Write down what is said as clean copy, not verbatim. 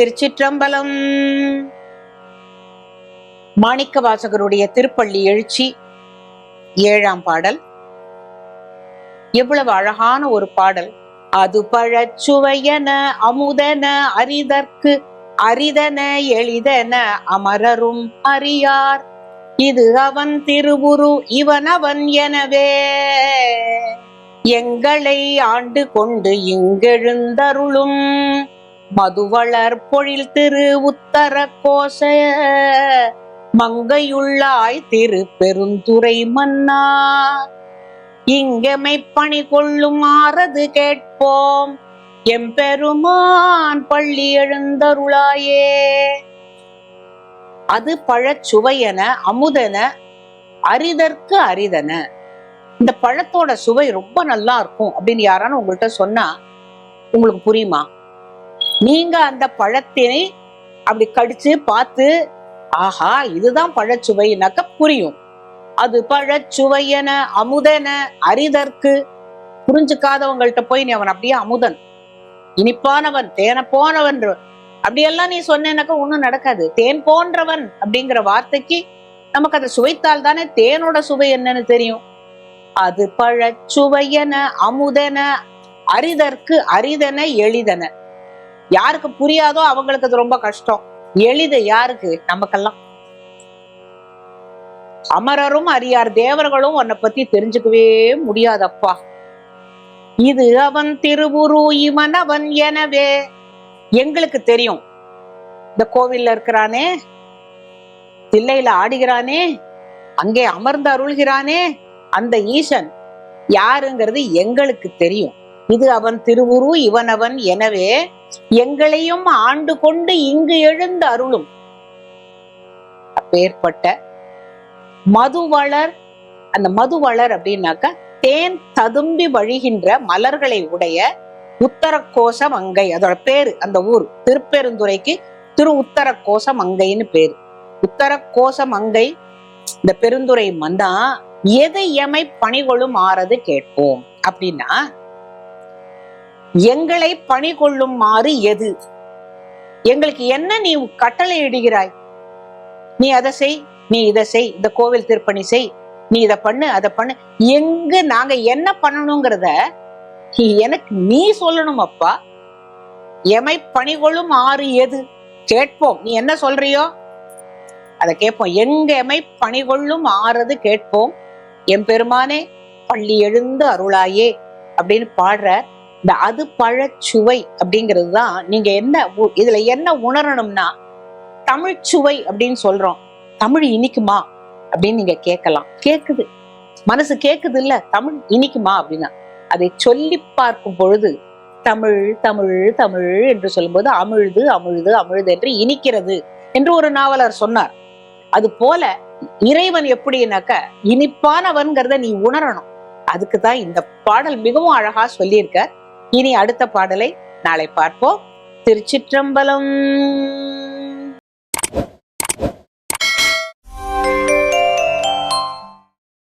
திருச்சிற்றம்பலம். மாணிக்கவாசகருடைய திருப்பள்ளி எழுச்சி 7ஆம் பாடல். எவ்வளவு அழகான ஒரு பாடல்! அது பழச்சுவையன அமுதன அரிதற்கு அரிதன எளிதன அமரரும் அறியார், இது அவன் திருவுரு இவன் அவன் எனவே எங்களை ஆண்டு கொண்டு இங்கெழுந்தருளும் மதுவளர் பொழில் திரு உத்தர கோச மங்கையுள்ளாய் திரு பெருந்துறை மன்னா, இங்கெமை பணி கொள்ளும் ஆறது கேட்போம் எம்பெருமான் பள்ளி எழுந்தருளாயே. அது பழச்சுவையன அமுதன அரிதற்கு அரிதன. இந்த பழத்தோட சுவை ரொம்ப நல்லா இருக்கும் அப்படின்னு யாரான உங்கள்கிட்ட சொன்னா உங்களுக்கு புரியுமா? நீங்க அந்த பழத்தினை அப்படி கடிச்சு பார்த்து ஆஹா இதுதான் பழச்சுவைனாக்க புரியும். அது பழச்சுவையன அமுதன அரிதற்கு. புரிஞ்சுக்காதவங்கள்ட்ட போய் நீ அவன் அப்படியே அமுதன், இனிப்பானவன், தேன போனவன் அப்படியெல்லாம் நீ சொன்னேனாக்க ஒண்ணும் நடக்காது. தேன் போன்றவன் அப்படிங்கிற வார்த்தைக்கு நமக்கு அதை சுவைத்தால் தானே தேனோட சுவை என்னன்னு தெரியும். அது பழச்சுவையன அமுதன அரிதற்கு அரிதன எளிதன. யாருக்கு புரியாதோ அவங்களுக்கு அது ரொம்ப கஷ்டம். எளிது யாருக்கு? நமக்கெல்லாம். அமரரும் அறியார், தேவர்களும் உன்னை பத்தி தெரிஞ்சுக்கவே முடியாதப்பா. இது அவன் திருவுரு இவன் அவன் எனவே எங்களுக்கு தெரியும். இந்த கோவில்ல இருக்கிறானே, தில்லையில ஆடுகிறானே, அங்கே அமர்ந்து அருள்கிறானே, அந்த ஈசன் யாருங்கிறது எங்களுக்கு தெரியும். இது அவன் திருவுரு இவன் அவன் எனவே எங்களையும் ஆண்டு கொண்டு இங்கு எழுந்து அருளும். அப்பேற்பட்ட மதுவளர், அந்த மதுவளர் அப்படின்னாக்க தேன் ததும்பி வழிகின்ற மலர்களை உடைய உத்தரகோச மங்கை, அதோட பேரு. அந்த ஊர் திருப்பெருந்துறைக்கு திரு உத்தரகோச மங்கைன்னு பேரு. உத்தரகோச மங்கை இந்த பெருந்துறை மன்னா எதை எமை பணிகொள்ளும் ஆறது கேட்போம் அப்படின்னா, எங்களை பணி கொள்ளுமாறு எது, எங்களுக்கு என்ன நீ கட்டளை இடுகிறாய், நீ அதை செய், நீ இதை செய், இந்த கோவில் திருப்பணி செய், நீ இதை பண்ணு அதை பண்ணு, எங்க நாங்க என்ன பண்ணணுங்கிறத எனக்கு நீ சொல்லணும் அப்பா. எமை பணி கொள்ளும் ஆறு எது கேட்போம். நீ என்ன சொல்றியோ அதை கேட்போம். எங்க எமை பணி கொள்ளும் ஆறது கேட்போம் எம்பெருமானே பள்ளி எழுந்து அருளாயே அப்படின்னு பாடுற இந்த அது பழச்சுவை அப்படிங்கிறது தான். நீங்க என்ன இதுல என்ன உணரணும்னா, தமிழ் சுவை அப்படின்னு சொல்றோம். தமிழ் இனிக்குமா அப்படின்னு நீங்க கேட்கலாம். கேக்குது, மனசு கேக்குது இல்ல, தமிழ் இனிக்குமா அப்படின்னா அதை சொல்லி பார்க்கும் பொழுது தமிழ் தமிழ் தமிழ் என்று சொல்லும்போது அமிழ்து அமிழ்து அமிழ்து என்று இனிக்கிறது என்று ஒரு நாவலர் சொன்னார். அது போல இறைவன் எப்படின்னாக்க இனிப்பானவன்கிறத நீ உணரணும். அதுக்குதான் இந்த பாடல் மிகவும் அழகா சொல்லியிருக்க. இனி அடுத்த பாடலை நாளை பார்ப்போம். திருச்சிற்றம்பலம்.